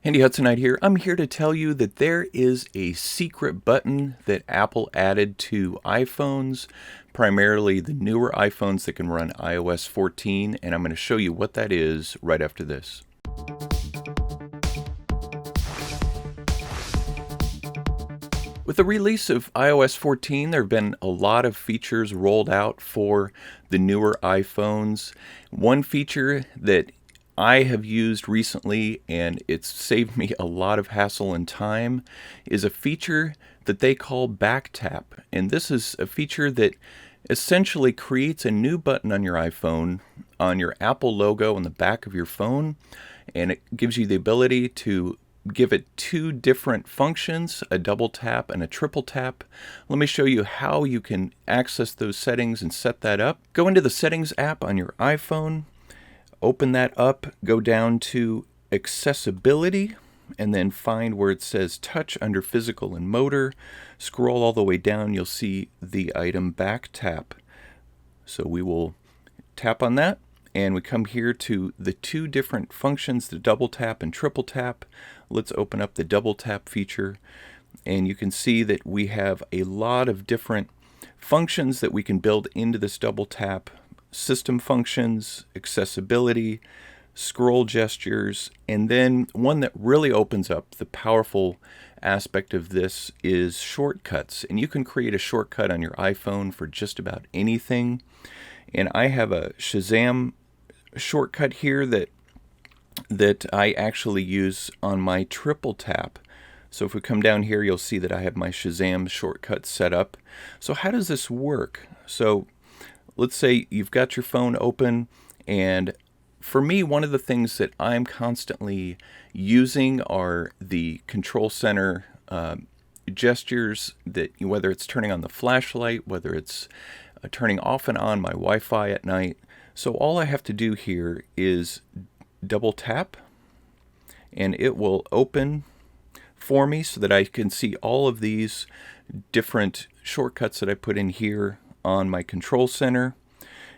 Handy Hudsonite here. I'm here to tell you that there is a secret button that Apple added to iPhones, primarily the newer iPhones that can run iOS 14, and I'm going to show you what that is right after this. With the release of iOS 14, there have been a lot of features rolled out for the newer iPhones. One feature that I have used recently, and it's saved me a lot of hassle and time, is a feature that they call back tap. And this is a feature that essentially creates a new button on your iPhone, on your Apple logo on the back of your phone, and it gives you the ability to give it two different functions, a double tap and a triple tap. Let me show you how you can access those settings and set that up. Go into the Settings app on your iPhone. Open that up, go down to Accessibility, and then find where it says Touch under Physical and Motor. Scroll all the way down, you'll see the item Back Tap. So we will tap on that, and we come here to the two different functions, the double tap and triple tap. Let's open up the double tap feature, and you can see that we have a lot of different functions that we can build into this double tap. System functions, accessibility, scroll gestures, and then one that really opens up the powerful aspect of this is shortcuts. And you can create a shortcut on your iPhone for just about anything. And I have a Shazam shortcut here that I actually use on my triple tap. So if we come down here, you'll see that I have my Shazam shortcut set up. So how does this work? So let's say you've got your phone open, and for me, one of the things that I'm constantly using are the control center gestures, that whether it's turning on the flashlight, whether it's turning off and on my Wi-Fi at night. So all I have to do here is double tap, and it will open for me so that I can see all of these different shortcuts that I put in here on my control center.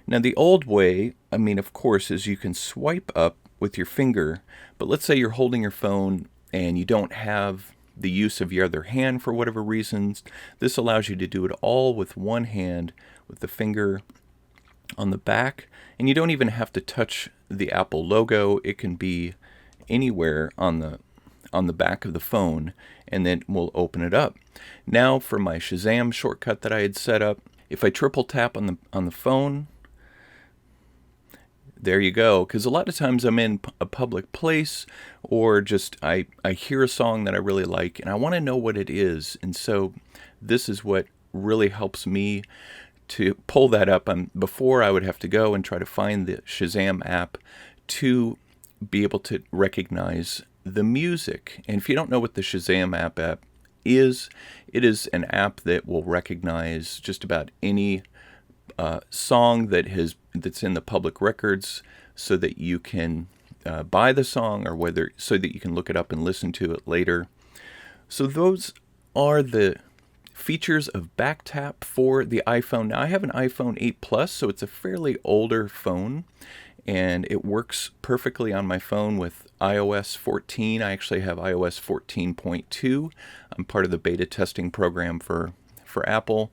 Now the old way, of course, is you can swipe up with your finger, but let's say you're holding your phone and you don't have the use of your other hand for whatever reasons. This allows you to do it all with one hand with the finger on the back, and you don't even have to touch the Apple logo. It can be anywhere on the back of the phone, and then we'll open it up. Now for my Shazam shortcut that I had set up, if I triple tap on the phone, there you go. Because a lot of times I'm in a public place, or just I hear a song that I really like and I want to know what it is. And so this is what really helps me to pull that up. Before I would have to go and try to find the Shazam app to be able to recognize the music. And if you don't know what the Shazam app is, it is an app that will recognize just about any song that's in the public records, so that you can buy the song, or so that you can look it up and listen to it later. So those are the features of back tap for the iPhone. Now I have an iPhone 8 Plus, so it's a fairly older phone, and it works perfectly on my phone with iOS 14. I actually have iOS 14.2. I'm part of the beta testing program for Apple.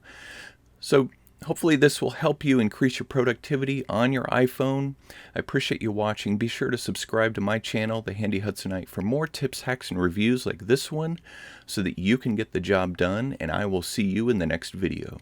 So hopefully this will help you increase your productivity on your iPhone. I appreciate you watching. Be sure to subscribe to my channel, The Handy Hudsonite, for more tips, hacks, and reviews like this one, so that you can get the job done, and I will see you in the next video.